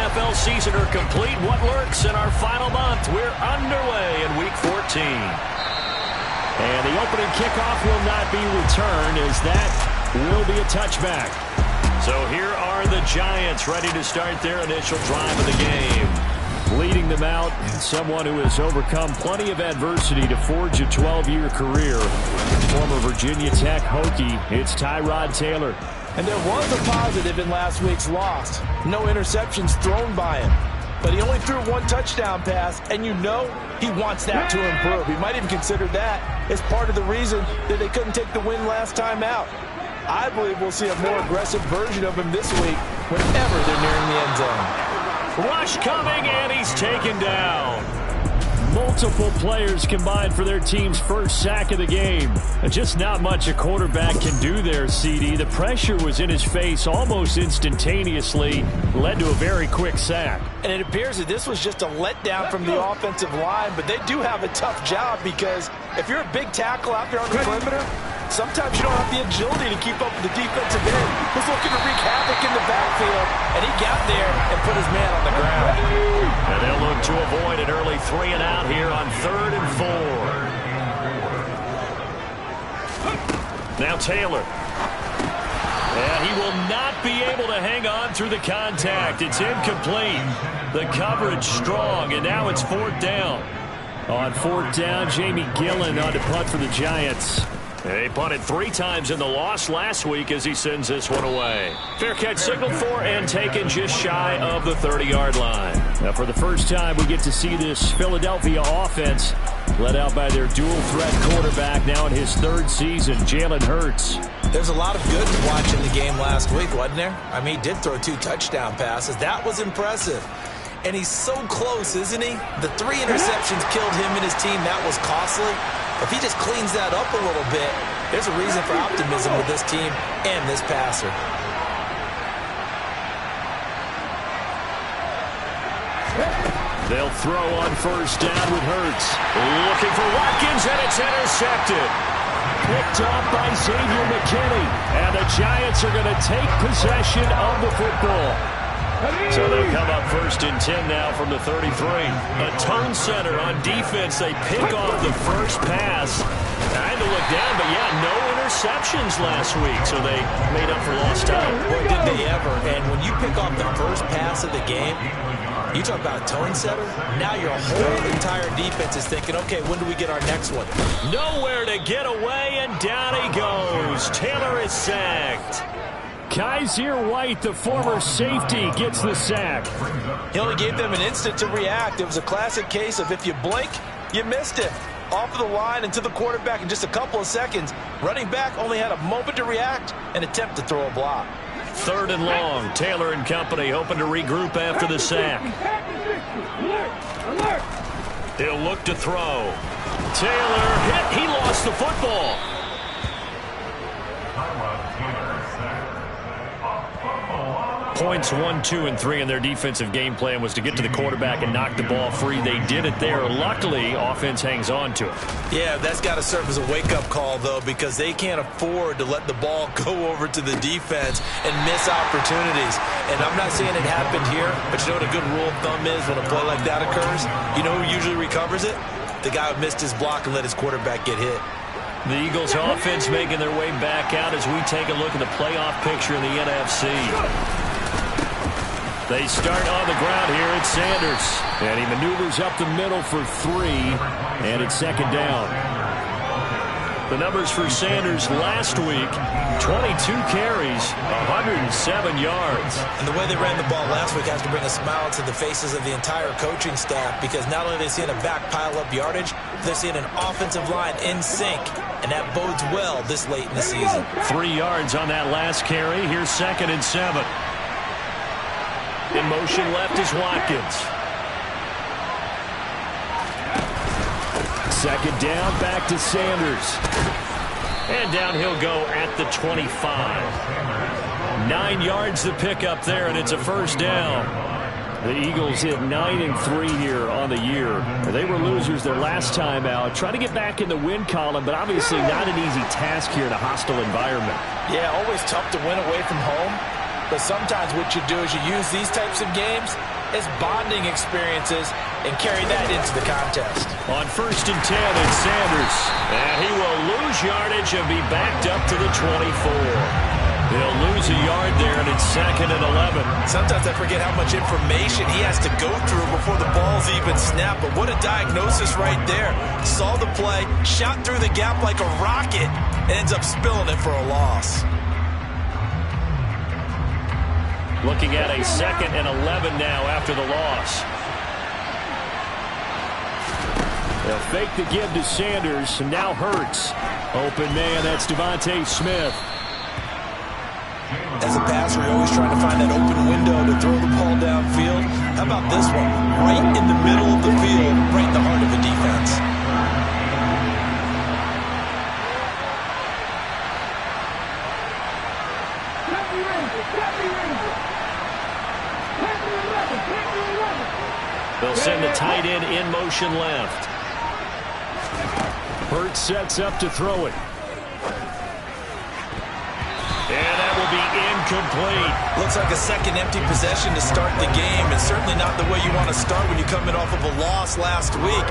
NFL season are complete. What lurks in our final month? We're underway in Week 14. And the opening kickoff will not be returned, as that will be a touchback. So here are the Giants ready to start their initial drive of the game. Leading them out, someone who has overcome plenty of adversity to forge a 12-year career. Former Virginia Tech Hokie, it's Tyrod Taylor. And there was a positive in last week's loss. No interceptions thrown by him. But he only threw one touchdown pass, and you know he wants that to improve. He might even consider that as part of the reason that they couldn't take the win last time out. I believe we'll see a more aggressive version of him this week whenever they're nearing the end zone. Rush coming, and he's taken down. Multiple players combined for their team's first sack of the game. And just not much a quarterback can do there, CD. The pressure was in his face almost instantaneously, led to a very quick sack. And it appears that this was just a letdown from the offensive line, but they do have a tough job because if you're a big tackle out there on the perimeter, sometimes you don't have the agility to keep up with the defensive end. Who's looking to wreak havoc in the backfield, and he got there and put his man on the ground. And they'll look to avoid an early 3 and out here on 3rd and 4. Now Taylor. And he will not be able to hang on through the contact. It's incomplete. The coverage strong, and now it's 4th down. On 4th down, Jamie Gillen on to punt for the Giants. He punted 3 times in the loss last week as he sends this one away. Fair catch signaled for and taken just shy of the 30-yard line. Now for the first time we get to see this Philadelphia offense led out by their dual-threat quarterback now in his 3rd season, Jalen Hurts. There's a lot of good watching the game last week, wasn't there? I mean, he did throw 2 touchdown passes. That was impressive. And he's so close, isn't he? The 3 interceptions killed him and his team. That was costly. If he just cleans that up a little bit, there's a reason for optimism with this team and this passer. They'll throw on 1st down with Hurts. Looking for Watkins, and it's intercepted. Picked off by Xavier McKinney. And the Giants are going to take possession of the football. So they'll come up 1st and 10 now from the 33. A tone setter on defense. They pick off the first pass. Time to look down, but yeah, no interceptions last week, so they made up for lost time. Boy, did they ever. And when you pick off the first pass of the game, you talk about a tone setter, now your whole entire defense is thinking, okay, when do we get our next one? Nowhere to get away, and down he goes. Taylor is sacked. Kaiser White, the former safety, gets the sack. He only gave them an instant to react. It was a classic case of if you blink, you missed it. Off of the line and to the quarterback in just a couple of seconds. Running back only had a moment to react and attempt to throw a block. 3rd and long. Taylor and company hoping to regroup after the sack. He'll look to throw. Taylor hit. He lost the football. Points 1, 2, and 3 in their defensive game plan was to get to the quarterback and knock the ball free. They did it there. Luckily, offense hangs on to it. Yeah, that's got to serve as a wake-up call, though, because they can't afford to let the ball go over to the defense and miss opportunities. And I'm not saying it happened here, but you know what a good rule of thumb is when a play like that occurs? You know who usually recovers it? The guy who missed his block and let his quarterback get hit. The Eagles offense making their way back out as we take a look at the playoff picture in the NFC. They start on the ground here at Sanders. And he maneuvers up the middle for 3. And it's 2nd down. The numbers for Sanders last week, 22 carries, 107 yards. And the way they ran the ball last week has to bring a smile to the faces of the entire coaching staff, because not only are they seeing a back pile up yardage, they're seeing an offensive line in sync. And that bodes well this late in the season. 3 yards on that last carry. Here's 2nd and 7. In motion left is Watkins. 2nd down, back to Sanders. And down he'll go at the 25. 9 yards to pick up there, and it's a 1st down. The Eagles hit 9-3 here on the year. They were losers their last time out. Trying to get back in the win column, but obviously not an easy task here in a hostile environment. Yeah, always tough to win away from home. But sometimes what you do is you use these types of games as bonding experiences and carry that into the contest. On 1st and 10, it's Sanders. And he will lose yardage and be backed up to the 24. He'll lose a yard there, and it's 2nd and 11. Sometimes I forget how much information he has to go through before the ball's even snapped. But what a diagnosis right there. Saw the play, shot through the gap like a rocket, and ends up spilling it for a loss. Looking at a 2nd and 11 now after the loss. They'll fake the give to Sanders, and now Hurts. Open man, that's Devontae Smith. As a passer, you're always trying to find that open window to throw the ball downfield. How about this one? Right in the middle of the field, right in the heart of the defense. They'll send the tight end in motion left. Hurts sets up to throw it. And that will be incomplete. Looks like a second empty possession to start the game, and certainly not the way you want to start when you're coming off of a loss last week.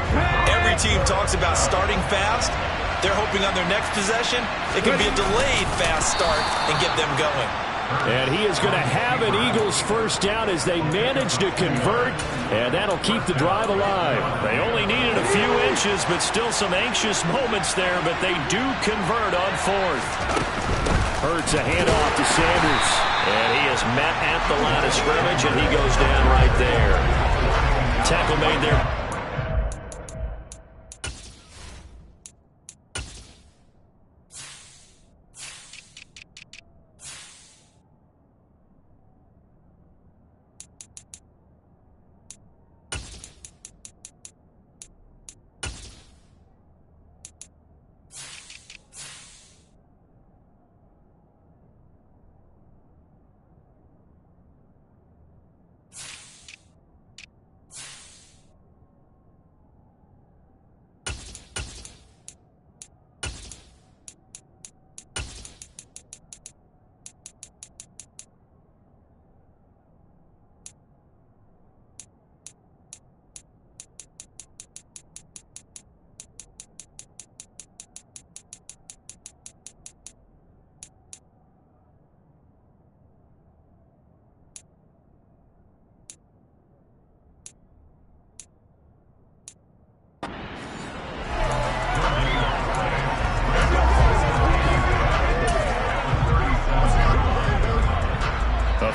Every team talks about starting fast. They're hoping on their next possession, it can be a delayed fast start and get them going. And he is going to have an Eagles first down as they manage to convert, and that'll keep the drive alive. They only needed a few inches, but still some anxious moments there, but they do convert on 4th. Hurts a handoff to Sanders, and he is met at the line of scrimmage, and he goes down right there. Tackle made there.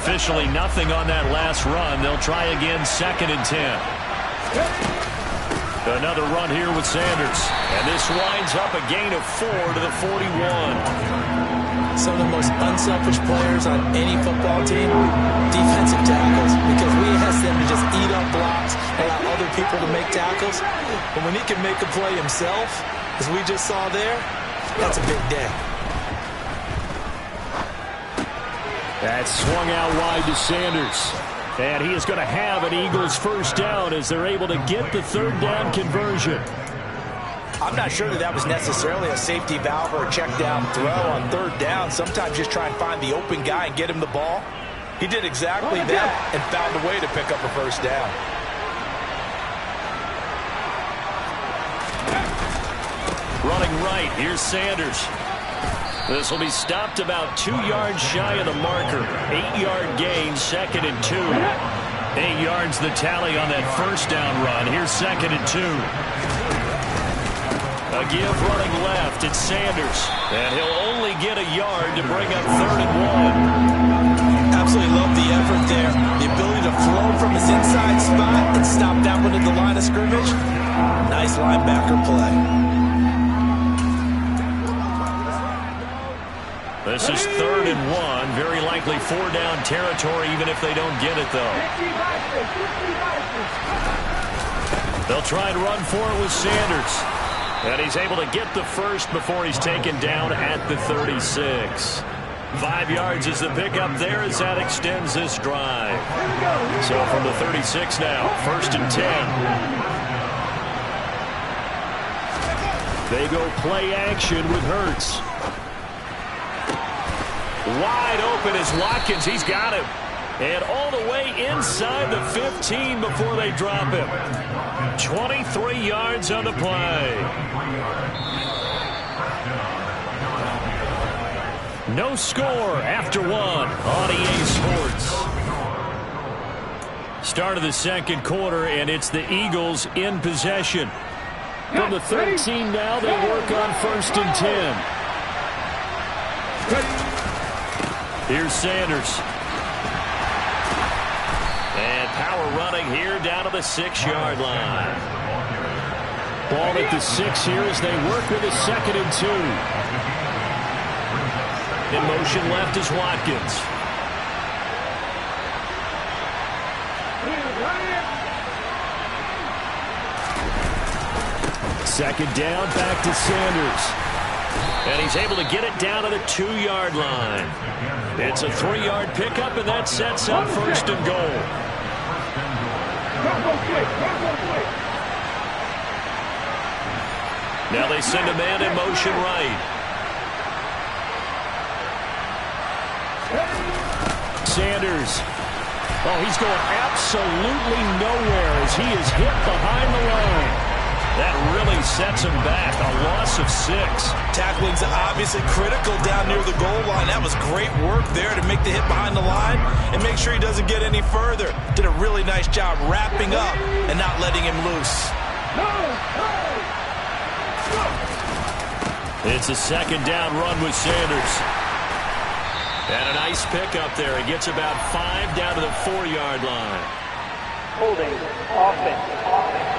Officially nothing on that last run. They'll try again 2nd and 10. Another run here with Sanders. And this winds up a gain of 4 to the 41. Some of the most unselfish players on any football team, defensive tackles, because we ask them to just eat up blocks, allow other people to make tackles. But when he can make a play himself, as we just saw there, that's a big day. That swung out wide to Sanders. And he is going to have an Eagles first down as they're able to get the 3rd down conversion. I'm not sure that was necessarily a safety valve or a check down throw on 3rd down. Sometimes just try and find the open guy and get him the ball. He did exactly that and found a way to pick up a first down. Running right, here's Sanders. This will be stopped about 2 yards shy of the marker. 8-yard gain, 2nd and 2. 8 yards the tally on that first down run. Here's 2nd and 2. A give running left, it's Sanders. And he'll only get a yard to bring up 3rd and 1. Absolutely love the effort there. The ability to flow from his inside spot and stop that one at the line of scrimmage. Nice linebacker play. This is 3rd and 1. Very likely 4-down territory, even if they don't get it, though. They'll try and run for it with Sanders. And he's able to get the first before he's taken down at the 36. 5 yards is the pickup there as that extends this drive. So from the 36 now, 1st and 10. They go play action with Hurts. Wide open is Watkins. He's got him. And all the way inside the 15 before they drop him. 23 yards on the play. No score after one on EA Sports. Start of the second quarter, and it's the Eagles in possession. From the 13 now, they work on 1st and 10. Here's Sanders. And power running here down to the 6-yard line. Ball at the 6 here as they work with a 2nd and 2. In motion left is Watkins. Second down, back to Sanders. And he's able to get it down to the 2-yard line. It's a 3-yard pickup, and that sets up 1st and goal. Now they send a man in motion right. Sanders. Oh, he's going absolutely nowhere as he is hit behind the line. That really sets him back. A loss of 6. Tackling's obviously critical down near the goal line. That was great work there to make the hit behind the line and make sure he doesn't get any further. Did a really nice job wrapping up and not letting him loose. It's a 2nd down run with Sanders. And a nice pickup there. He gets about 5 down to the 4-yard line. Holding offense.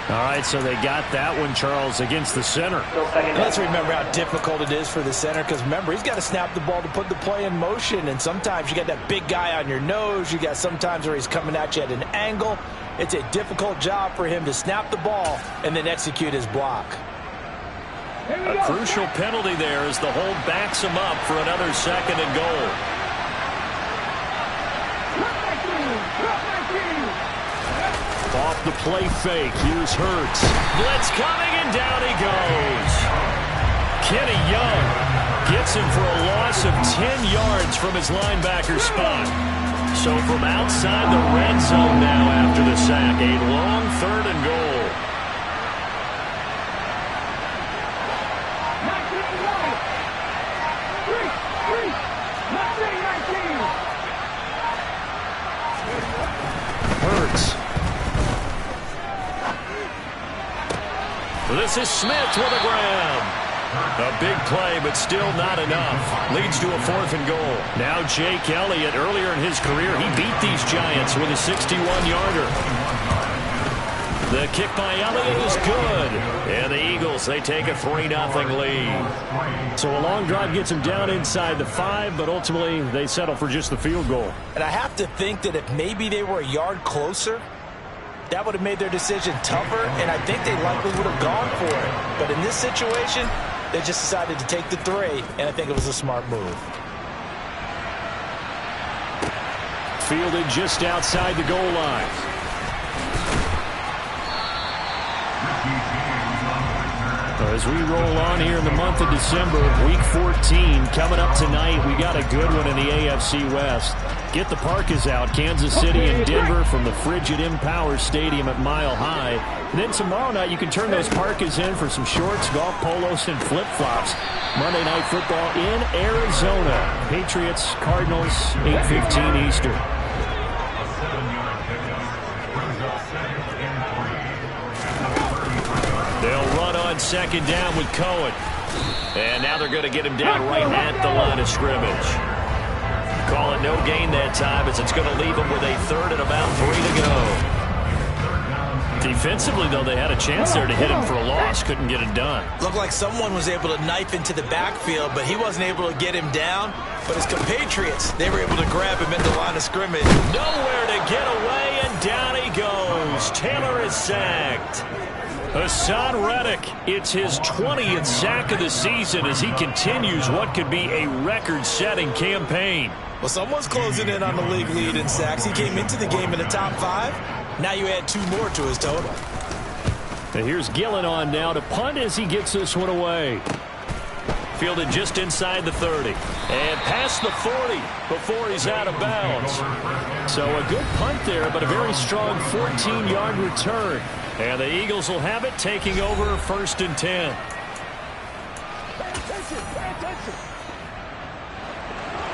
All right, so they got that one, Charles, against the center. Let's remember how difficult it is for the center, because remember, he's got to snap the ball to put the play in motion, and sometimes you got that big guy on your nose. You got sometimes where he's coming at you at an angle. It's a difficult job for him to snap the ball and then execute his block. A crucial penalty there as the hold backs him up for another 2nd and goal. Off the play fake. Here's Hurts. Blitz coming, and down he goes. Kenny Young gets him for a loss of 10 yards from his linebacker spot. So from outside the red zone now after the sack, a long 3rd and goal. Hurts. This is Smith with a grab. A big play, but still not enough. Leads to a 4th and goal. Now Jake Elliott, earlier in his career, he beat these Giants with a 61-yarder. The kick by Elliott is good. And the Eagles, they take a 3-0 lead. So a long drive gets them down inside the 5, but ultimately they settle for just the field goal. And I have to think that if maybe they were a yard closer, that would have made their decision tougher, and I think they likely would have gone for it. But in this situation, they just decided to take the 3, and I think it was a smart move. Fielded just outside the goal line. As we roll on here in the month of December, Week 14 coming up tonight, we got a good one in the AFC West. Get the parkas out, Kansas City and Denver from the frigid Empower Stadium at Mile High. And then tomorrow night you can turn those parkas in for some shorts, golf polos, and flip-flops. Monday Night Football in Arizona. Patriots, Cardinals, 8:15 Eastern. They'll run on 2nd down with Cohen. And now they're going to get him down right at the line of scrimmage. Call it no gain that time as it's going to leave them with a 3rd and about 3 to go. Defensively, though, they had a chance there to hit him for a loss. Couldn't get it done. Looked like someone was able to knife into the backfield, but he wasn't able to get him down. But his compatriots, they were able to grab him at the line of scrimmage. Nowhere to get away, and down he goes. Taylor is sacked. Hassan Reddick, it's his 20th sack of the season as he continues what could be a record-setting campaign. Well, someone's closing in on the league lead in sacks. He came into the game in the top 5. Now you add 2 more to his total. And here's Gillen on now to punt as he gets this one away. fielded just inside the 30. And past the 40 before he's out of bounds. So a good punt there, but a very strong 14-yard return. And the Eagles will have it, taking over 1st and 10.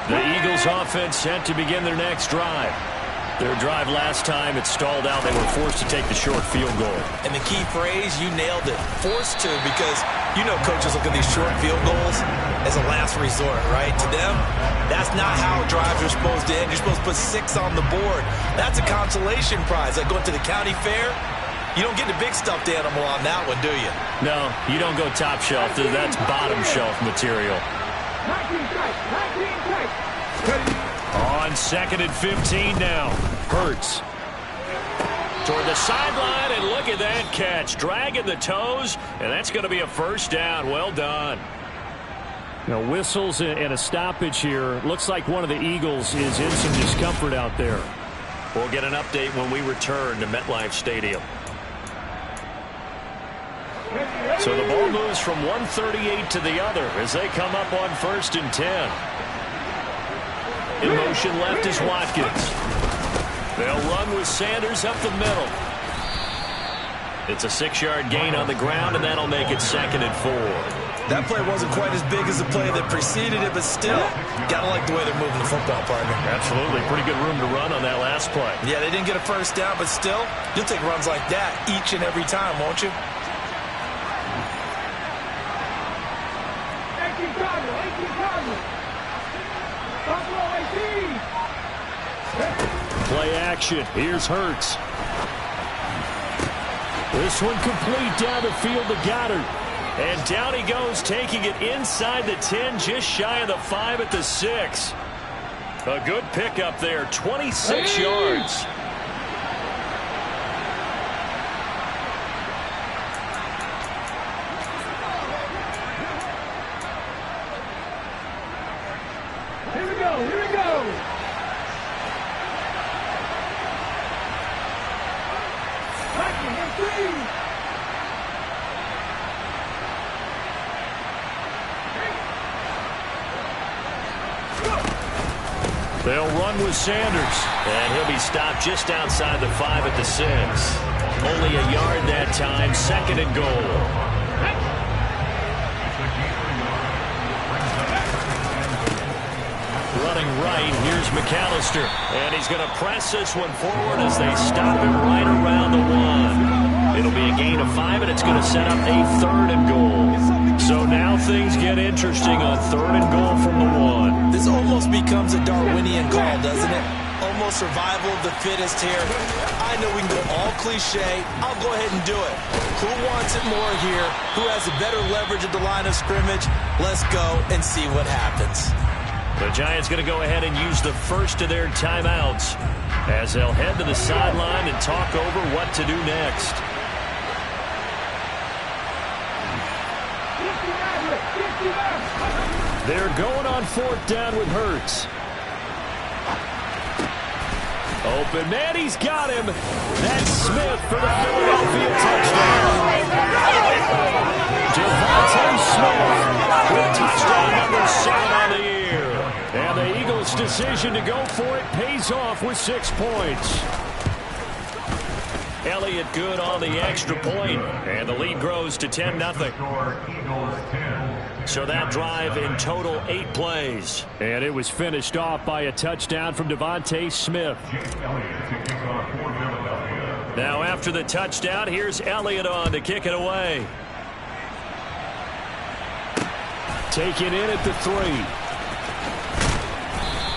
The Eagles offense set to begin their next drive. Their drive last time, it stalled out. They were forced to take the short field goal. And the key phrase, you nailed it. Forced to, because you know coaches look at these short field goals as a last resort, right? To them, that's not how drives are supposed to end. You're supposed to put 6 on the board. That's a consolation prize. Like going to the county fair, you don't get the big stuffed animal on that one, do you? No, you don't go top shelf. That's bottom shelf material. 19 strikes. On 2nd and 15 now. Hurts. Toward the sideline, and look at that catch. Dragging the toes, and that's going to be a 1st down. Well done. Now, whistles and a stoppage here. Looks like one of the Eagles is in some discomfort out there. We'll get an update when we return to MetLife Stadium. So the ball moves from 138 to the other as they come up on 1st and 10. In motion left is Watkins. They'll run with Sanders up the middle. It's a 6-yard gain on the ground, and that'll make it 2nd and 4. That play wasn't quite as big as the play that preceded it, but still, gotta like the way they're moving the football, partner. Absolutely. Pretty good room to run on that last play. Yeah, they didn't get a 1st down, but still, you'll take runs like that each and every time, won't you? 18 Cardinals. Buffalo 18. Play action. Here's Hurts. This one complete down the field to Goddard. And down he goes, taking it inside the 10, just shy of the 5 at the 6. A good pickup there, 26 yards. Here we go. They'll run with Sanders, and he'll be stopped just outside the 5 at the 6. Only a yard that time, 2nd and goal. Running right, here's McAllister, and he's going to press this one forward as they stop him right around the 1. It'll be a gain of 5, and it's going to set up a 3rd and goal. So now things get interesting on 3rd and goal from the 1. This almost becomes a Darwinian call, doesn't it? Almost survival of the fittest here. I know we can go all cliche. I'll go ahead and do it. Who wants it more here? Who has a better leverage at the line of scrimmage? Let's go and see what happens. The Giants going to go ahead and use the first of their timeouts as they'll head to the sideline and talk over what to do next. They're going on 4th down with Hurts. Open man, he's got him. That's Smith for the Philadelphia touchdown. Devontae Smith with touchdown number 7 on the year. And the Eagles' decision to go for it pays off with 6 points. Elliott good on the extra point, and the lead grows to 10-0. So that drive in total 8 plays. And it was finished off by a touchdown from Devontae Smith. Now after the touchdown, here's Elliott on to kick it away. Taken in at the 3.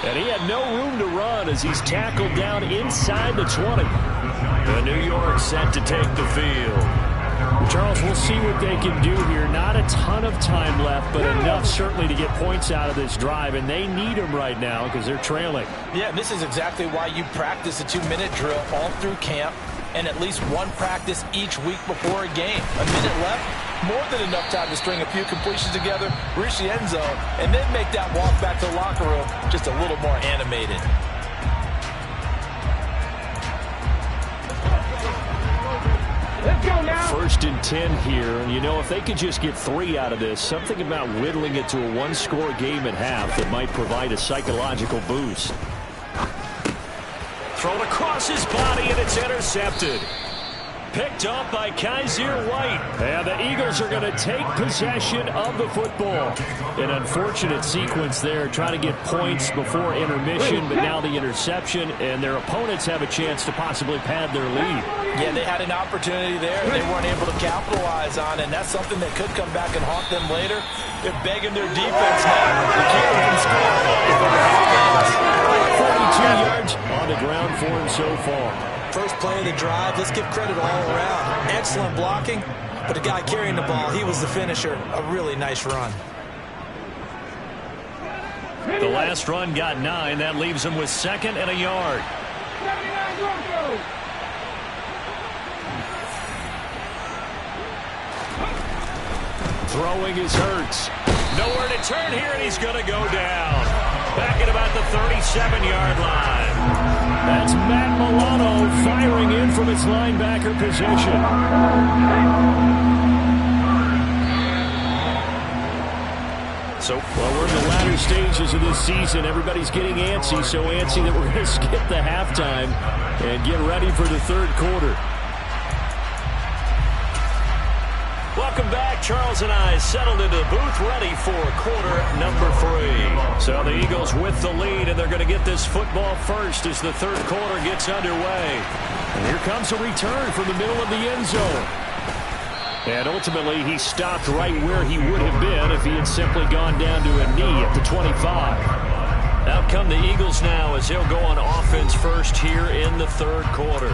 And he had no room to run as he's tackled down inside the 20. The New York set to take the field. Charles, we'll see what they can do here. Not a ton of time left, but enough certainly to get points out of this drive, and they need them right now because they're trailing. Yeah, this is exactly why you practice a 2-minute drill all through camp and at least one practice each week before a game. A minute left, more than enough time to string a few completions together, reach the end zone, and then make that walk back to the locker room just a little more animated. Let's go now. 1st and 10 here, and you know, if they could just get 3 out of this, something about whittling it to a 1-score game at half that might provide a psychological boost. Thrown across his body, and it's intercepted. Picked up by Kaiser White. And the Eagles are going to take possession of the football. An unfortunate sequence there, trying to get points before intermission, but now the interception, and their opponents have a chance to possibly pad their lead. Yeah, they had an opportunity there. They weren't able to capitalize on it, and that's something that could come back and haunt them later. They're begging their defense now to keep them from scoring. 42 yards on the ground for him so far. First play of the drive, let's give credit all around. Excellent blocking, but the guy carrying the ball, he was the finisher. A really nice run. The last run got 9. That leaves him with 2nd and a yard. 79 Broncos. Throwing is Hurts. Nowhere to turn here, and he's going to go down. Back at about the 37-yard line. That's Matt Milano firing in from its linebacker position. So, well, we're in the latter stages of this season. Everybody's getting antsy, so antsy that we're going to skip the halftime and get ready for the 3rd quarter. Welcome back. Charles and I settled into the booth, ready for quarter number 3. So the Eagles with the lead, and they're going to get this football first as the 3rd quarter gets underway. And here comes a return from the middle of the end zone. And ultimately, he stopped right where he would have been if he had simply gone down to a knee at the 25. Out come the Eagles now as they'll go on offense first here in the 3rd quarter.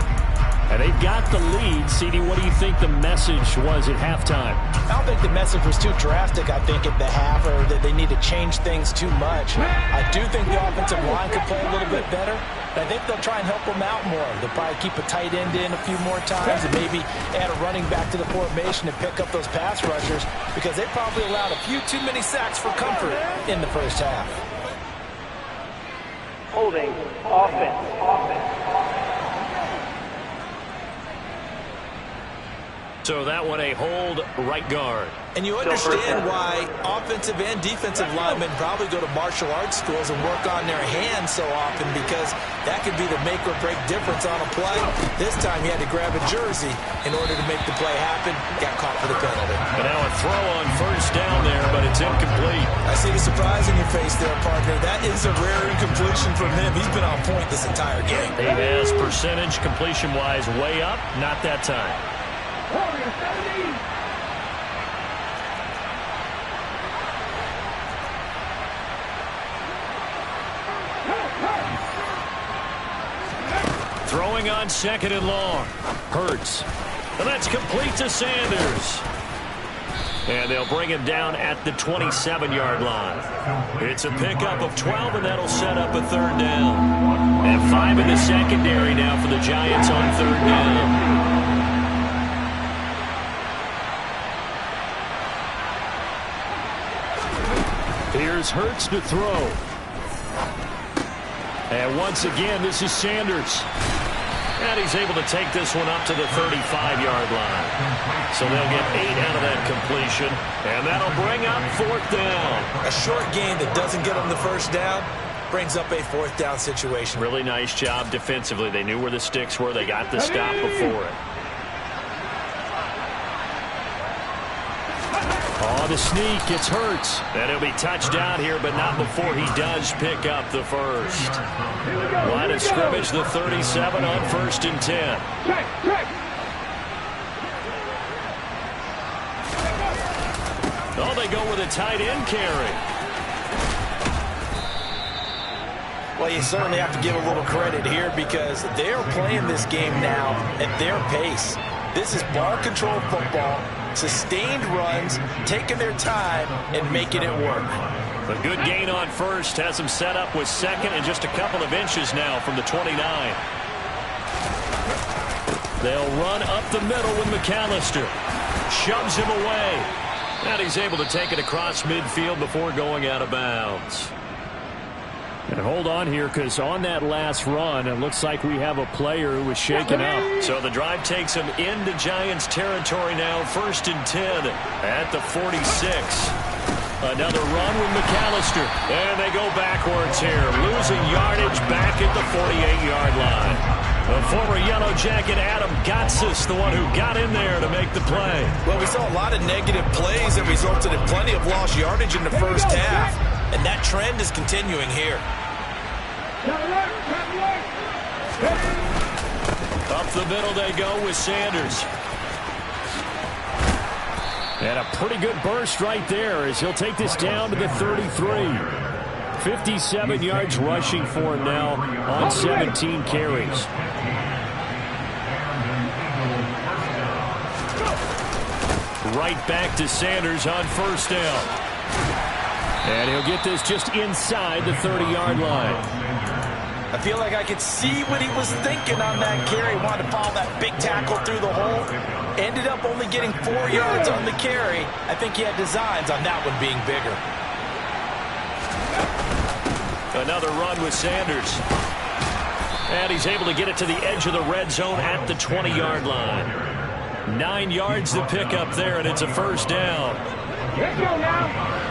And they've got the lead. CD, what do you think the message was at halftime? I don't think the message was too drastic, I think, at the half, or that they need to change things too much. I do think the offensive line could play a little bit better. But I think they'll try and help them out more. They'll probably keep a tight end in a few more times and maybe add a running back to the formation and pick up those pass rushers, because they probably allowed a few too many sacks for comfort in the first half. Holding offense. So that one a hold, right guard. And you understand why offensive and defensive linemen probably go to martial arts schools and work on their hands so often, because that could be the make or break difference on a play. This time he had to grab a jersey in order to make the play happen. Got caught for the penalty. And now a throw on 1st down there, but it's incomplete. I see the surprise in your face there, partner. That is a rare incompletion from him. He's been on point this entire game. He has percentage completion-wise way up. Not that time. Throwing on 2nd and long. Hurts. And that's complete to Sanders. And they'll bring him down at the 27-yard line. It's a pickup of 12, and that'll set up a 3rd down. And 5 in the secondary now for the Giants on 3rd down. Here's Hurts to throw. And once again, this is Sanders. And he's able to take this one up to the 35-yard line. So they'll get 8 out of that completion. And that'll bring up 4th down. A short gain that doesn't get them the 1st down brings up a 4th down situation. Really nice job defensively. They knew where the sticks were. They got the stop before it. Oh, the sneak. It's Hurts. And he'll be touchdown here, but not before he does pick up the 1st. Line of scrimmage, the 37 on 1st and 10. Oh, they go with a tight end carry. Well, you certainly have to give a little credit here, because they're playing this game now at their pace. This is ball control football, sustained runs, taking their time and making it work. A good gain on 1st has them set up with 2nd and just a couple of inches now from the 29. They'll run up the middle with McAllister. Shoves him away. And he's able to take it across midfield before going out of bounds. And hold on here, because on that last run, it looks like we have a player who was shaken up. So the drive takes him into Giants territory now, 1st and 10 at the 46. Another run with McAllister. And they go backwards here, losing yardage back at the 48-yard line. The former Yellow Jacket Adam Gotsis, the one who got in there to make the play. Well, we saw a lot of negative plays that resulted in plenty of lost yardage in the first half. And that trend is continuing here. Up the middle they go with Sanders. And a pretty good burst right there as he'll take this down to the 33. 57 yards rushing for him now on 17 carries. Right back to Sanders on 1st down. And he'll get this just inside the 30-yard line. I feel like I could see what he was thinking on that carry. Wanted to follow that big tackle through the hole. Ended up only getting 4 yards on the carry. I think he had designs on that one being bigger. Another run with Sanders. And he's able to get it to the edge of the red zone at the 20-yard line. 9 yards to pick up there, and it's a 1st down. Let's go now.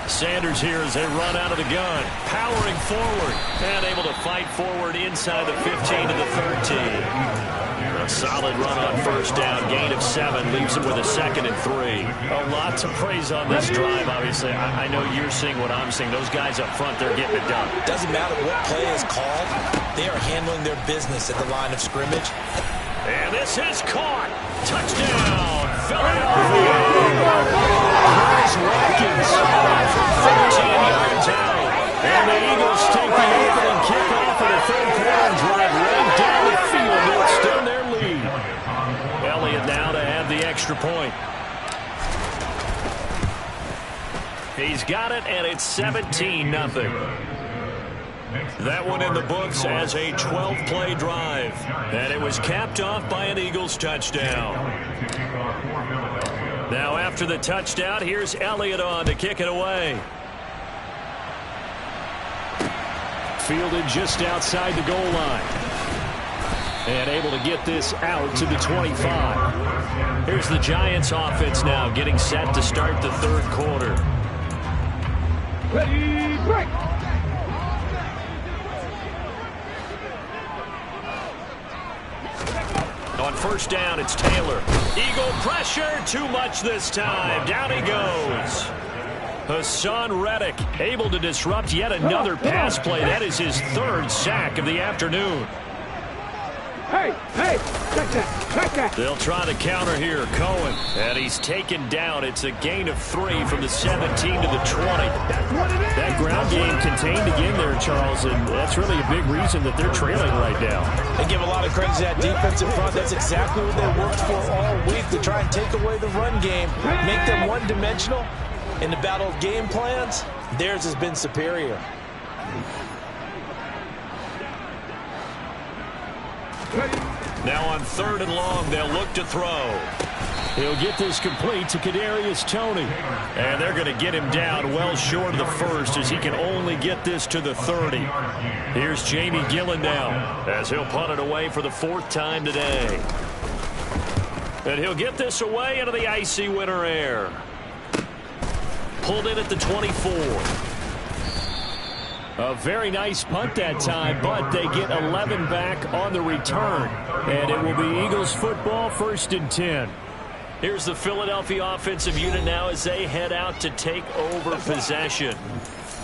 Sanders here as they run out of the gun. Powering forward. And able to fight forward inside the 15 to the 13. A solid run on 1st down. Gain of 7. Leaves him with a 2nd and 3. A lot to praise on this drive, obviously. I know you're seeing what I'm seeing. Those guys up front, they're getting it done. Doesn't matter what play is called. They are handling their business at the line of scrimmage. And this is caught. Touchdown, Philadelphia. Chris Watkins, 13 yards out. And the Eagles take the opening kickoff of the 3rd quarter and drive right down the field to extend their lead. Elliott now to have the extra point. He's got it, and it's 17-0. That one in the books as a 12-play drive. And it was capped off by an Eagles touchdown. Now after the touchdown, here's Elliott on to kick it away. Fielded just outside the goal line. And able to get this out to the 25. Here's the Giants offense now getting set to start the 3rd quarter. Ready, break. On 1st down, it's Taylor. Eagle pressure, too much this time. Down he goes. Hassan Reddick able to disrupt yet another pass play. That is his 3rd sack of the afternoon. Hey, check that. They'll try to counter here. Cohen, and he's taken down. It's a gain of 3 from the 17 to the 20. That ground game contained again there, Charles, and that's really a big reason that they're trailing right now. They give a lot of credit to that defensive front. That's exactly what they worked for all week, to try and take away the run game, make them one-dimensional. In the battle of game plans, theirs has been superior. Now on 3rd and long, they'll look to throw. He'll get this complete to Kadarius Toney. And they're going to get him down well short of the 1st as he can only get this to the 30. Here's Jamie Gillen now as he'll punt it away for the 4th time today. And he'll get this away into the icy winter air. Pulled in at the 24. A very nice punt that time, but they get 11 back on the return. And it will be Eagles football, 1st and 10. Here's the Philadelphia offensive unit now as they head out to take over possession.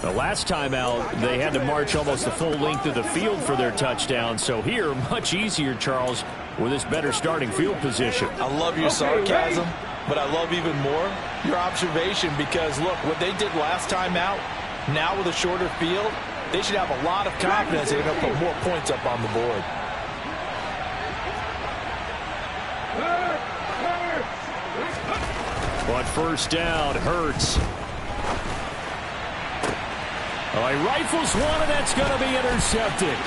The last time out, they had to march almost the full length of the field for their touchdown. So here, much easier, Charles, with this better starting field position. I love your sarcasm, but I love even more your observation, because, look, what they did last time out, now with a shorter field, they should have a lot of confidence they're going to put more points up on the board. On 1st down, Hurts. Oh, he rifles one, and that's going to be intercepted.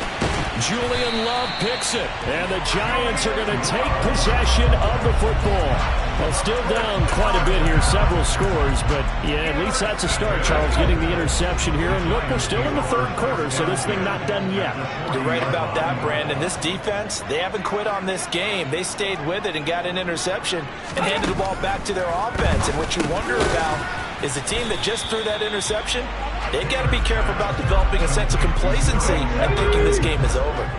Julian Love picks it, and the Giants are going to take possession of the football. Well, still down quite a bit here, several scores, but yeah, at least that's a start, Charles, getting the interception here. And look, we're still in the third quarter, so this thing not done yet. You're right about that, Brandon. This defense, they haven't quit on this game. They stayed with it and got an interception and handed the ball back to their offense. And what you wonder about is the team that just threw that interception, they've got to be careful about developing a sense of complacency and thinking this game is over.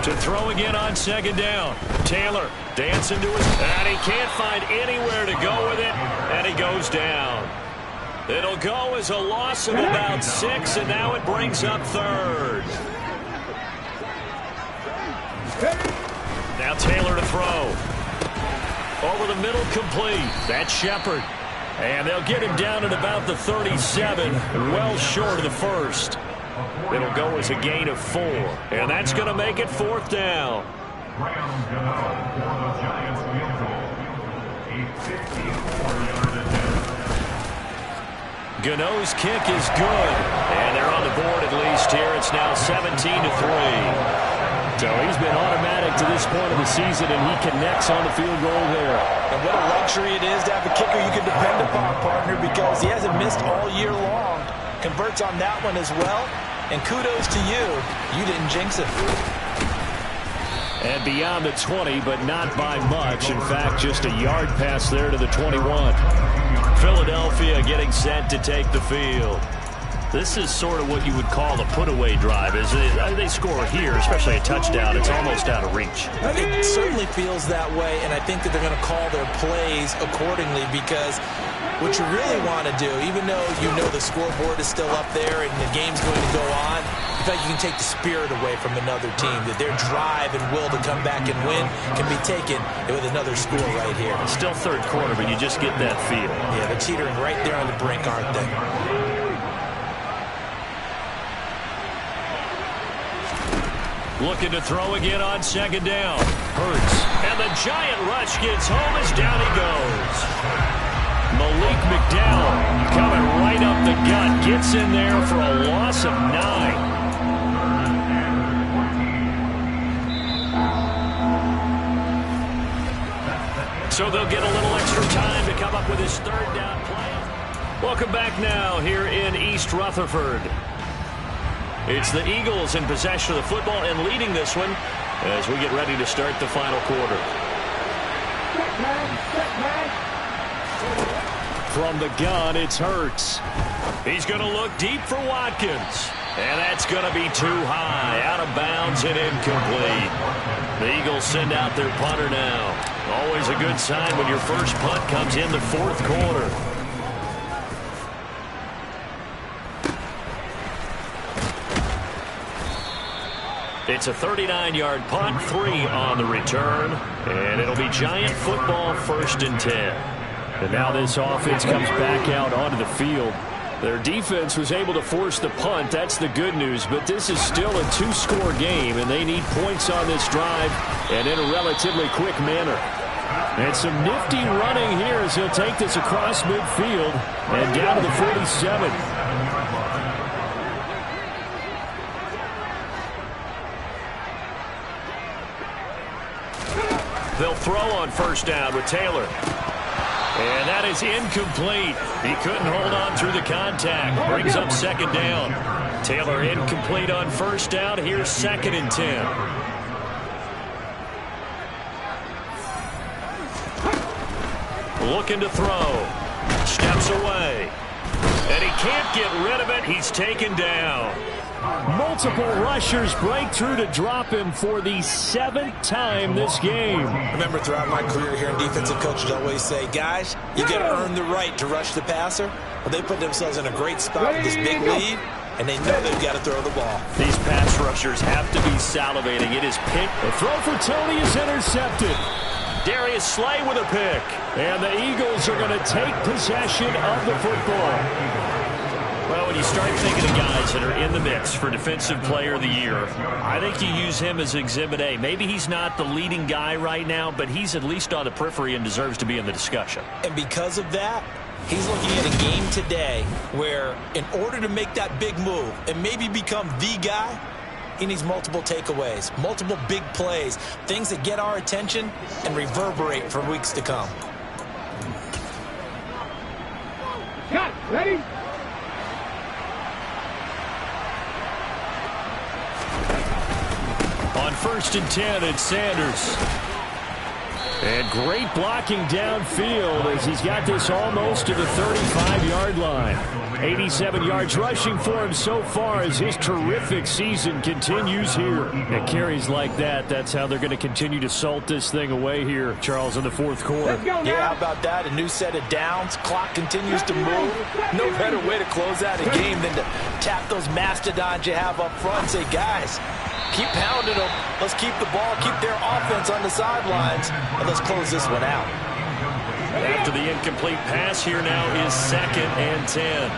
To throw again on second down. Taylor dancing to his, and he can't find anywhere to go with it, and he goes down. It'll go as a loss of about 6, and now it brings up third. Now Taylor to throw. Over the middle, complete. That's Shepard. And they'll get him down at about the 37, well short of the first. It'll go as a gain of 4, and that's going to make it fourth down. Gano's kick is good, and they're on the board at least here. It's now 17-3. So he's been automatic to this point of the season, and he connects on the field goal there. And what a luxury it is to have a kicker you can depend upon, partner, because he hasn't missed all year long. Converts on that one as well. And kudos to you. You didn't jinx it. And beyond the 20, but not by much. In fact, just a yard pass there to the 21. Philadelphia getting set to take the field. This is sort of what you would call a put-away drive. They score here, especially a touchdown. It's almost out of reach. It certainly feels that way, and I think that they're going to call their plays accordingly, because what you really want to do, even though you know the scoreboard is still up there and the game's going to go on, in fact, you can take the spirit away from another team, that their drive and will to come back and win can be taken with another score right here. It's still third quarter, but you just get that feel. Yeah, they're teetering right there on the brink, aren't they? Looking to throw again on second down. Hurts. And the giant rush gets home as down he goes. Malik McDowell coming right up the gut. Gets in there for a loss of 9. So they'll get a little extra time to come up with his third down play. Welcome back now here in East Rutherford. It's the Eagles in possession of the football and leading this one as we get ready to start the final quarter. From the gun, it's Hurts. He's going to look deep for Watkins. And that's going to be too high. Out of bounds and incomplete. The Eagles send out their punter now. Always a good sign when your first punt comes in the fourth quarter. It's a 39-yard punt, 3 on the return, and it'll be Giant football, 1st and 10. And now this offense comes back out onto the field. Their defense was able to force the punt. That's the good news, but this is still a 2-score game, and they need points on this drive and in a relatively quick manner. And some nifty running here as he'll take this across midfield and down to the 47. They'll throw on first down with Taylor. And that is incomplete. He couldn't hold on through the contact. Brings up second down. Taylor incomplete on first down. Here's 2nd and 10. Looking to throw. Steps away. And he can't get rid of it. He's taken down. Multiple rushers break through to drop him for the 7th time this game. Remember, throughout my career here in defensive coaches always say, guys, you got to earn the right to rush the passer. Well, they put themselves in a great spot with this big lead, and they know they've got to throw the ball. These pass rushers have to be salivating. It is picked. The throw for Tony is intercepted. Darius Slay with a pick. And the Eagles are going to take possession of the football. Well, when you start thinking of guys that are in the mix for Defensive Player of the Year, I think you use him as Exhibit A. Maybe he's not the leading guy right now, but he's at least on the periphery and deserves to be in the discussion. And because of that, he's looking at a game today where in order to make that big move and maybe become the guy, He needs multiple takeaways, multiple big plays, things that get our attention and reverberate for weeks to come. Cut. Ready? On 1st and 10, it's Sanders. And great blocking downfield as he's got this almost to the 35-yard line. 87 yards rushing for him so far as his terrific season continues here. And carries like that, that's how they're going to continue to salt this thing away here, Charles, in the fourth quarter. Yeah, how about that? A new set of downs. Clock continues to move. No better way to close out a game than to tap those mastodons you have up front and say, guys, keep pounding them. Let's keep the ball, keep their offense on the sidelines, and let's close this one out. After the incomplete pass, here now is 2nd and 10.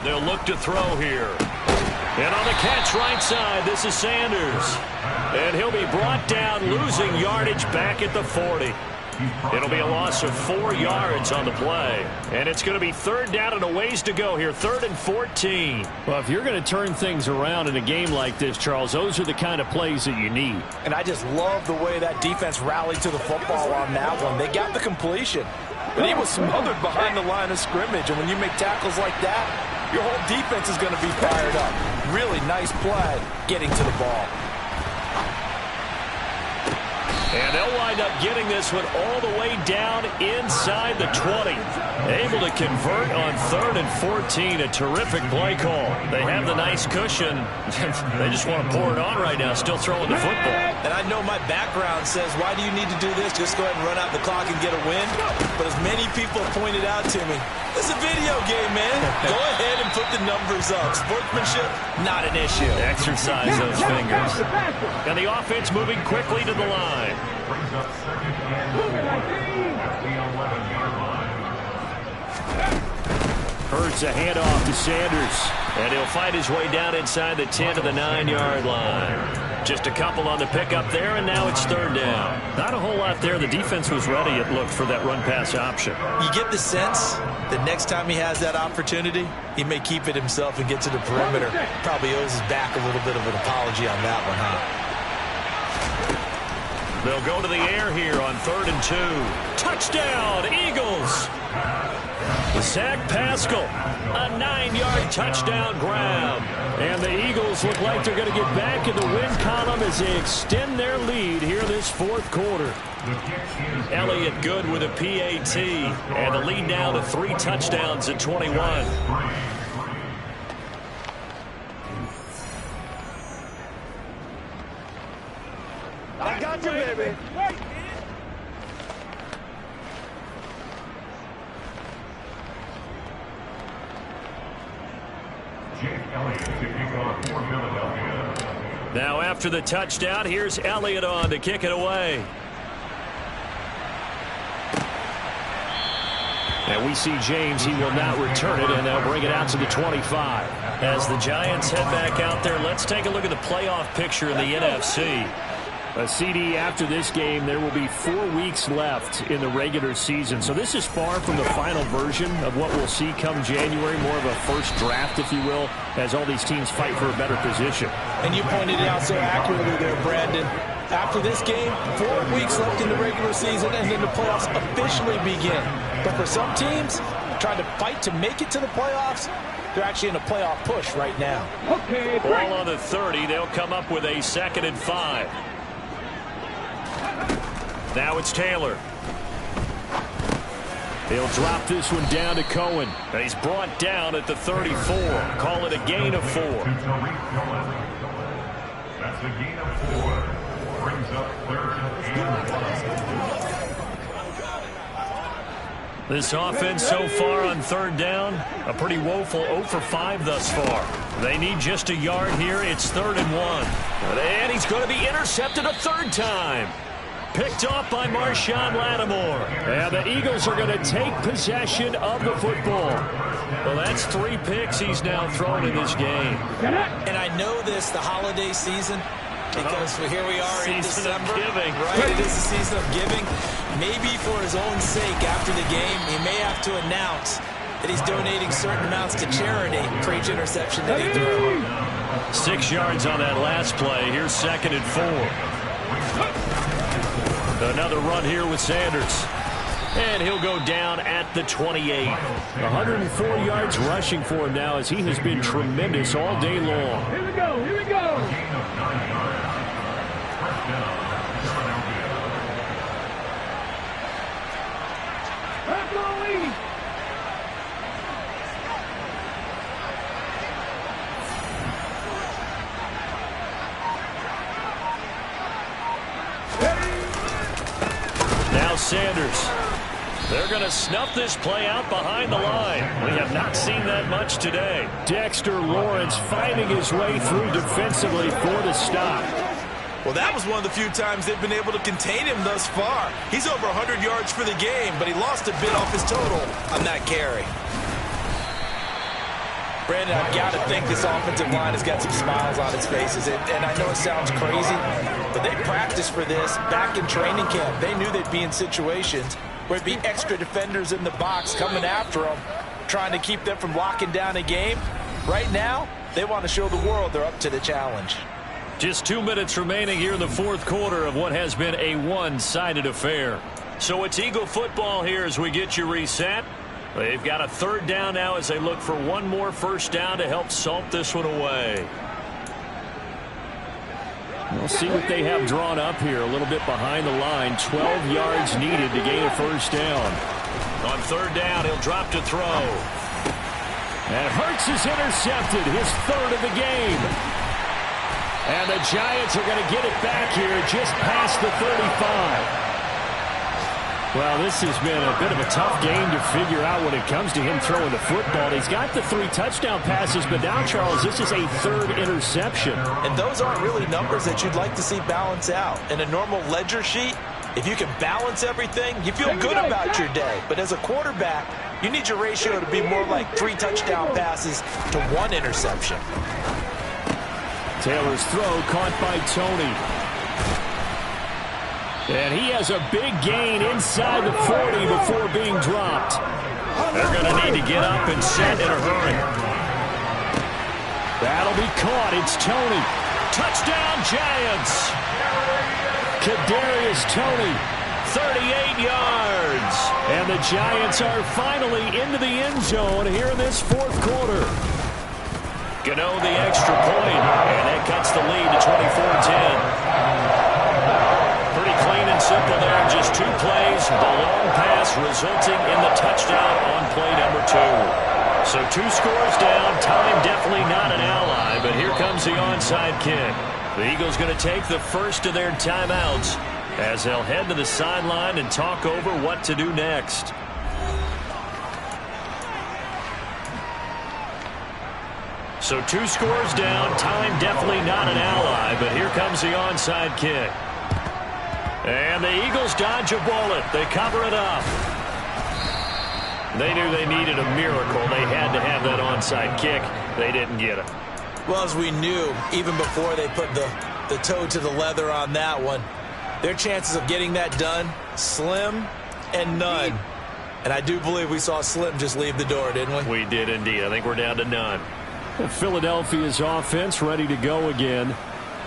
They'll look to throw here. And on the catch right side, this is Sanders. And he'll be brought down, losing yardage back at the 40. It'll be a loss of 4 yards on the play. And it's going to be 3rd down and a ways to go here. 3rd and 14. Well, if you're going to turn things around in a game like this, Charles, those are the kind of plays that you need. And I just love the way that defense rallied to the football on that one. They got the completion, but he was smothered behind the line of scrimmage. And when you make tackles like that, your whole defense is going to be fired up. Really nice play getting to the ball. And they'll wind up getting this one all the way down inside the 20. Able to convert on 3rd and 14. A terrific play call. They have the nice cushion. They just want to pour it on right now, still throwing the football. And I know my background says, why do you need to do this? Just go ahead and run out the clock and get a win. But as many people pointed out to me, it's a video game, man. Go ahead and put the numbers up. Sportsmanship, not an issue. Exercise those fingers. And the offense moving quickly to the line. Hurts a handoff to Sanders. And he'll fight his way down inside the 10 to the 9-yard line. Just a couple on the pickup there, and now it's 3rd down. Not a whole lot there. The defense was ready, it looked, for that run-pass option. You get the sense that next time he has that opportunity, he may keep it himself and get to the perimeter. Probably owes his back a little bit of an apology on that one, huh? They'll go to the air here on 3rd and 2. Touchdown, Eagles! Zach Pascal, a 9-yard touchdown grab. And the Eagles look like they're going to get back in the win column as they extend their lead here this fourth quarter. Elliott good with a PAT, and the lead now to 3 touchdowns at 21. I got you, baby. Now after the touchdown, here's Elliott on to kick it away. And we see James, he will not return it, and they'll bring it out to the 25. As the Giants head back out there, let's take a look at the playoff picture in the NFC. A CD after this game, there will be 4 weeks left in the regular season. So this is far from the final version of what we'll see come January, more of a first draft, if you will, as all these teams fight for a better position. And you pointed it out so accurately there, Brandon. After this game, 4 weeks left in the regular season, and then the playoffs officially begin. But for some teams, trying to fight to make it to the playoffs, they're actually in a playoff push right now. Okay, ball on the 30. They'll come up with a 2nd and 5. Now it's Taylor. He'll drop this one down to Cohen. And he's brought down at the 34. Call it a gain of 4. That's a gain of 4. Brings up 3rd. This offense so far on 3rd down, a pretty woeful 0 for 5 thus far. They need just a yard here. It's 3rd and 1. And he's going to be intercepted a 3rd time. Picked off by Marshawn Lattimore. And the Eagles are going to take possession of the football. Well, that's 3 picks he's now thrown in this game. And I know this, the holiday season, because here we are in December. Season of giving. Right, it is the season of giving. Maybe for his own sake after the game, he may have to announce that he's donating certain amounts to charity for each interception that he threw. 6 yards on that last play. Here's 2nd and 4. Another run here with Sanders. And he'll go down at the 28. 104 yards rushing for him now as he has been tremendous all day long. Here we go, here we go. That's all we need. Now Sanders. They're going to snuff this play out behind the line. We have not seen that much today. Dexter Lawrence fighting his way through defensively for the stop. Well, that was one of the few times they've been able to contain him thus far. He's over 100 yards for the game, but he lost a bit off his total on that carry. Brandon, I've got to think this offensive line has got some smiles on its faces. And I know it sounds crazy, but they practiced for this back in training camp. They knew they'd be in situations where there'd be extra defenders in the box coming after them, trying to keep them from locking down a game. Right now, they want to show the world they're up to the challenge. Just 2 minutes remaining here in the fourth quarter of what has been a one-sided affair. So it's Eagle football here as we get you reset. They've got a 3rd down now as they look for one more first down to help salt this one away. We'll see what they have drawn up here. A little bit behind the line. 12 yards needed to gain a first down. On 3rd down, he'll drop to throw. And Hurts is intercepted. His 3rd of the game. And the Giants are going to get it back here just past the 35. Well, this has been a bit of a tough game to figure out when it comes to him throwing the football. He's got the 3 touchdown passes, but now, Charles, this is a 3rd interception. And those aren't really numbers that you'd like to see balance out. In a normal ledger sheet, if you can balance everything, you feel good about your day. But as a quarterback, you need your ratio to be more like 3 touchdown passes to 1 interception. Taylor's throw caught by Tony. And he has a big gain inside the 40 before being dropped. They're going to need to get up and set in a hurry. That'll be caught. It's Tony. Touchdown, Giants. Kadarius Toney, 38 yards. And the Giants are finally into the end zone here in this fourth quarter. Gano the extra point, and that cuts the lead to 24-10. Pretty clean and simple there. Just 2 plays. The long pass resulting in the touchdown on play number 2. So 2 scores down. Time definitely not an ally, but here comes the onside kick. The Eagles going to take the first of their timeouts as they'll head to the sideline and talk over what to do next. So 2 scores down. Time definitely not an ally, but here comes the onside kick. And the Eagles dodge a bullet. They cover it up. They knew they needed a miracle. They had to have that onside kick. They didn't get it. Well, as we knew, even before they put the toe to the leather on that one, their chances of getting that done, slim and none. And I do believe we saw Slim just leave the door, didn't we? We did indeed. I think we're down to none. Philadelphia's offense ready to go again.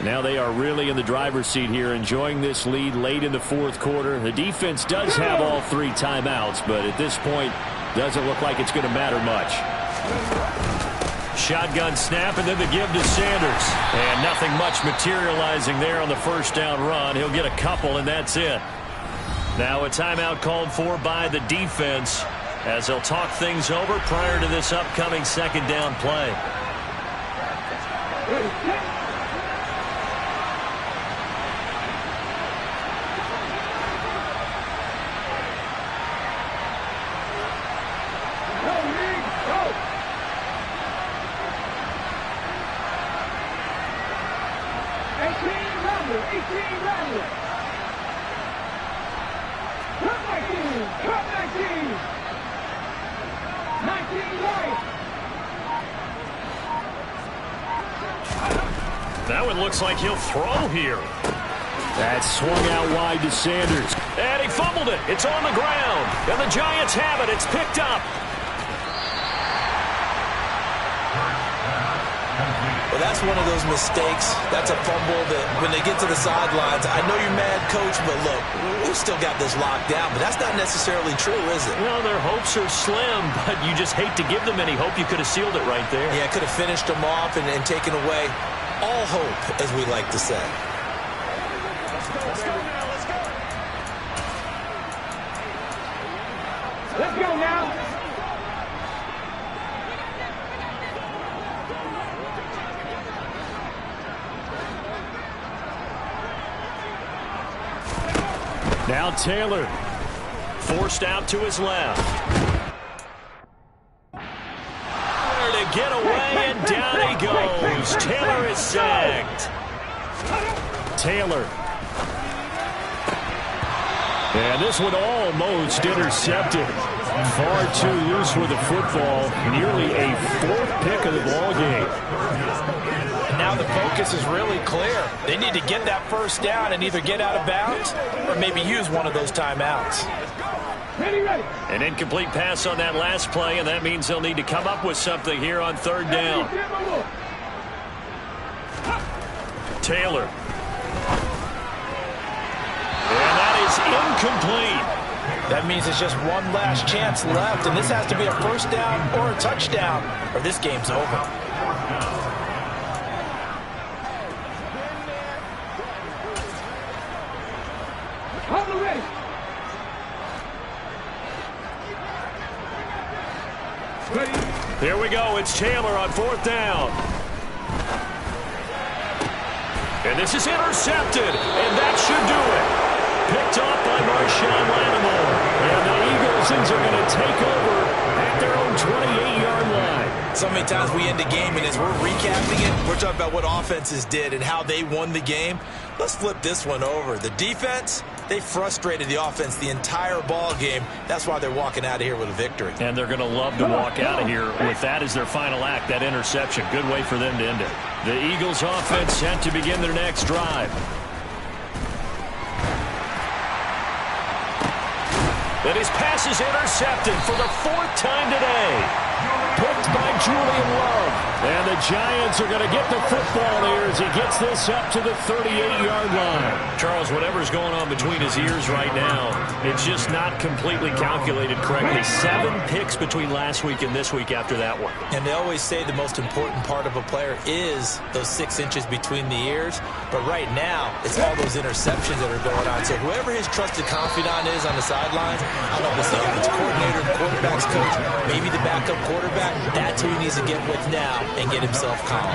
Now they are really in the driver's seat here, enjoying this lead late in the fourth quarter. The defense does have all 3 timeouts, but at this point, doesn't look like it's going to matter much. Shotgun snap, and then the give to Sanders. And nothing much materializing there on the first down run. He'll get a couple, and that's it. Now a timeout called for by the defense as they'll talk things over prior to this upcoming 2nd down play. That one looks like he'll throw here. That swung out wide to Sanders. And he fumbled it. It's on the ground. And the Giants have it. It's picked up. Well, that's one of those mistakes. That's a fumble that when they get to the sidelines, I know you're mad, Coach, but look, we've still got this locked down. But that's not necessarily true, is it? Well, their hopes are slim, but you just hate to give them any hope. You could have sealed it right there. Yeah, could have finished them off and taken away all hope, as we like to say. Let's go now. Let's go now. Now Taylor, forced out to his left. There to get away, and down he goes. Taylor is sacked. Taylor. And this one almost intercepted. Far too loose with the football. Nearly a fourth pick of the ball game. And now the focus is really clear. They need to get that first down and either get out of bounds or maybe use one of those timeouts. Ready. An incomplete pass on that last play, and that means they'll need to come up with something here on third down. Taylor. And that is incomplete. That means it's just one last chance left, and this has to be a first down or a touchdown, or this game's over. Here we go. It's Taylor on fourth down. And this is intercepted, and that should do it. Picked off by Marshawn Lattimore. And the Eaglesons are going to take over at their own 28-yard line. So many times we end a game, and as we're recapping it, we're talking about what offenses did and how they won the game. Let's flip this one over. The defense, they frustrated the offense the entire ball game. That's why they're walking out of here with a victory. And they're going to love to walk out of here with that as their final act, that interception. Good way for them to end it. The Eagles offense set to begin their next drive. And his pass is intercepted for the fourth time today. Picked by Julian Love. And the Giants are going to get the football here as he gets this up to the 38-yard line. Charles, whatever's going on between his ears right now, it's just not completely calculated correctly. 7 picks between last week and this week after that one. And they always say the most important part of a player is those 6 inches between the ears. But right now, it's all those interceptions that are going on. So whoever his trusted confidant is on the sidelines, I don't know if it's the offense coordinator, the quarterback's coach, maybe the backup quarterback, that's who he needs to get with now and get himself calm.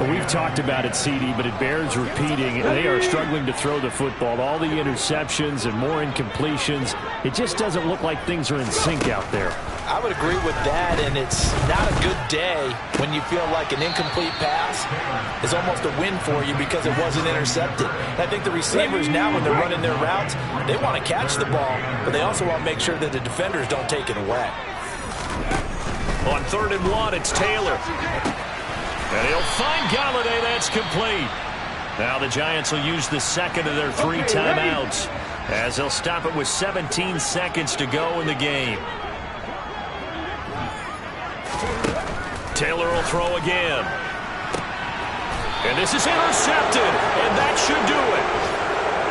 Well, we've talked about it, CD, but it bears repeating. They are struggling to throw the football. All the interceptions and more incompletions. It just doesn't look like things are in sync out there. I would agree with that, and it's not a good day when you feel like an incomplete pass is almost a win for you because it wasn't intercepted. And I think the receivers now, when they're running their routes, they want to catch the ball, but they also want to make sure that the defenders don't take it away. On 3rd and 1, it's Taylor. And he'll find Galladay. That's complete. Now the Giants will use the second of their 3 timeouts as they'll stop it with 17 seconds to go in the game. Taylor will throw again. And this is intercepted, and that should do it.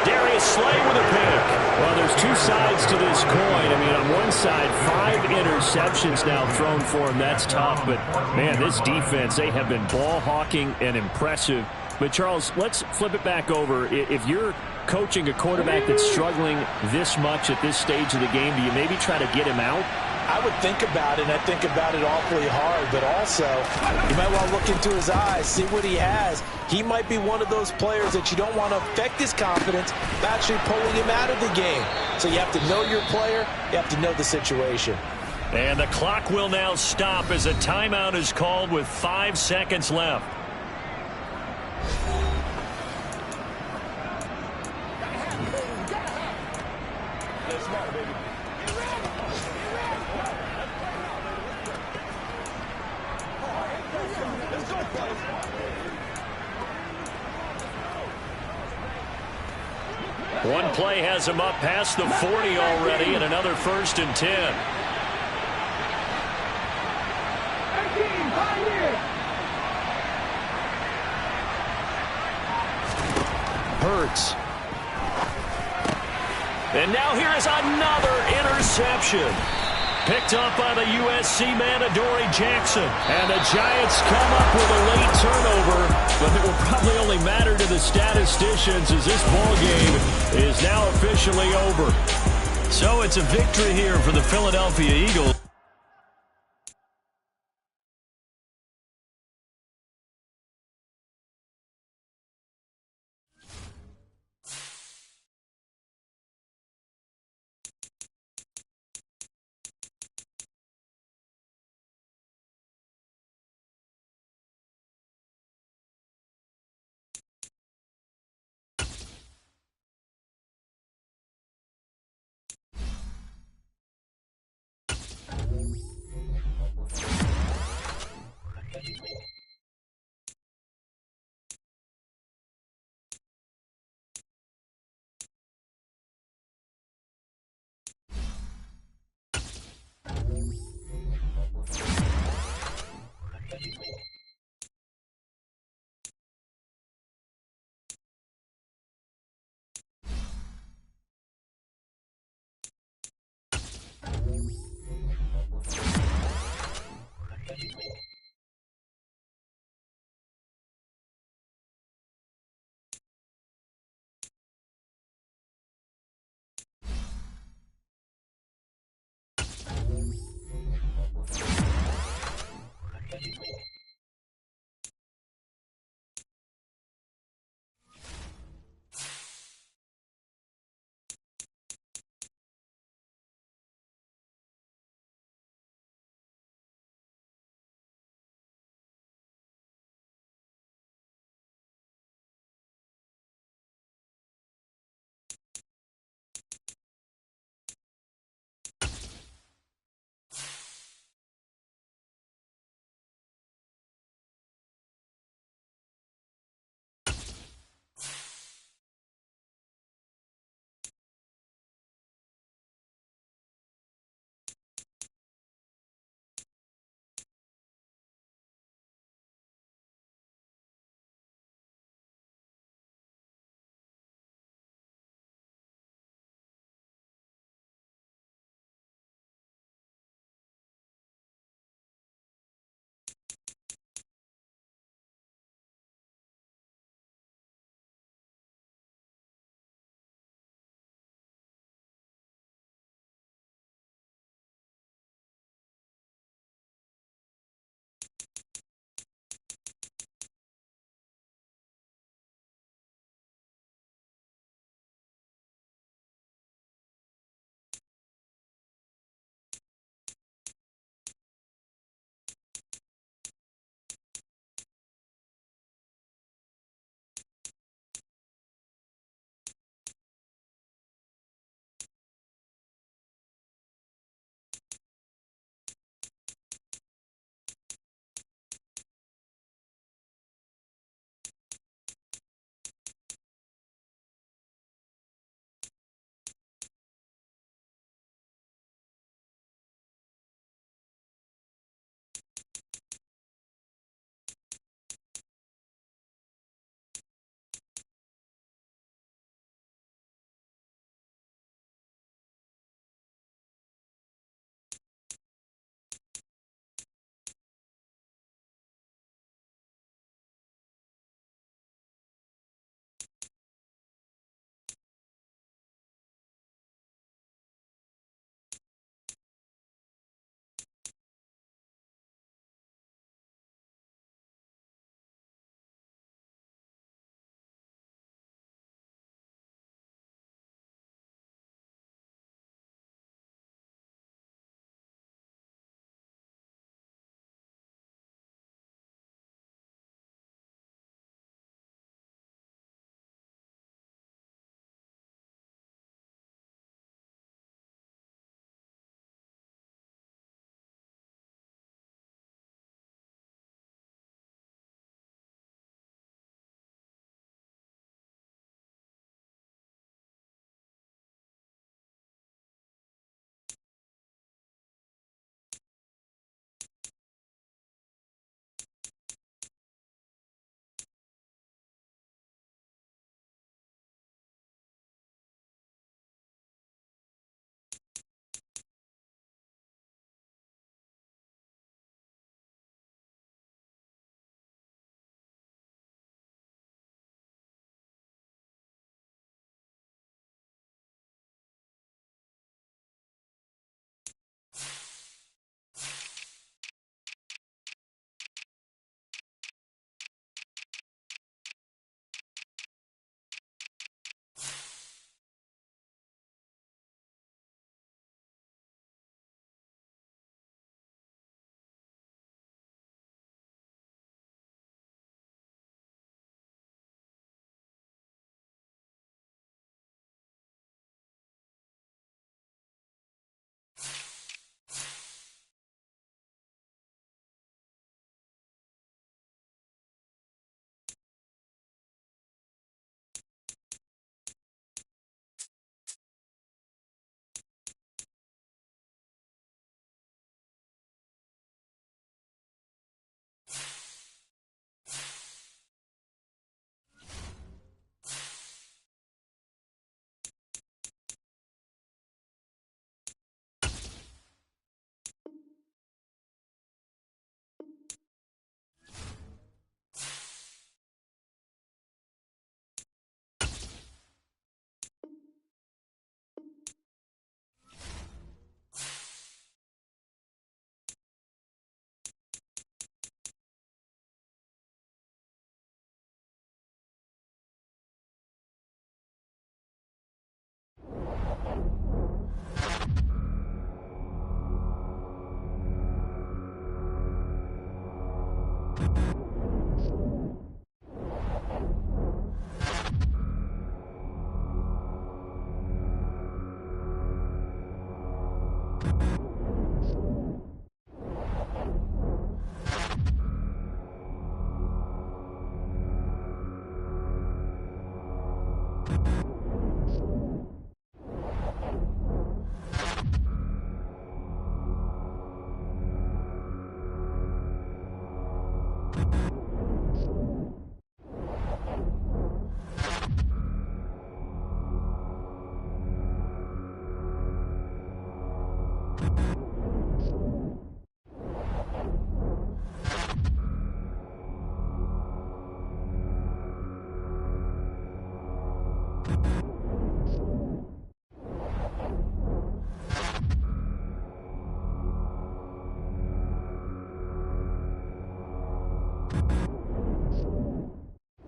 Darius Slay with a pick. Well, there's 2 sides to this coin. I mean, on one side, 5 interceptions now thrown for him. That's tough. But, man, this defense, they have been ball hawking and impressive. But, Charles, let's flip it back over. If you're coaching a quarterback that's struggling this much at this stage of the game, do you maybe try to get him out? I would think about it, and I think about it awfully hard, but also you might want to look into his eyes, see what he has. He might be one of those players that you don't want to affect his confidence by actually pulling him out of the game. So you have to know your player, you have to know the situation. And the clock will now stop as a timeout is called with 5 seconds left. One play has him up past the 40 already, and another 1st and 10. 18, 5 years. Hurts. And now here is another interception. Picked up by the USC man, Adoree Jackson. And the Giants come up with a late turnover, but it will probably only matter to the statisticians as this ball game is now officially over. So it's a victory here for the Philadelphia Eagles.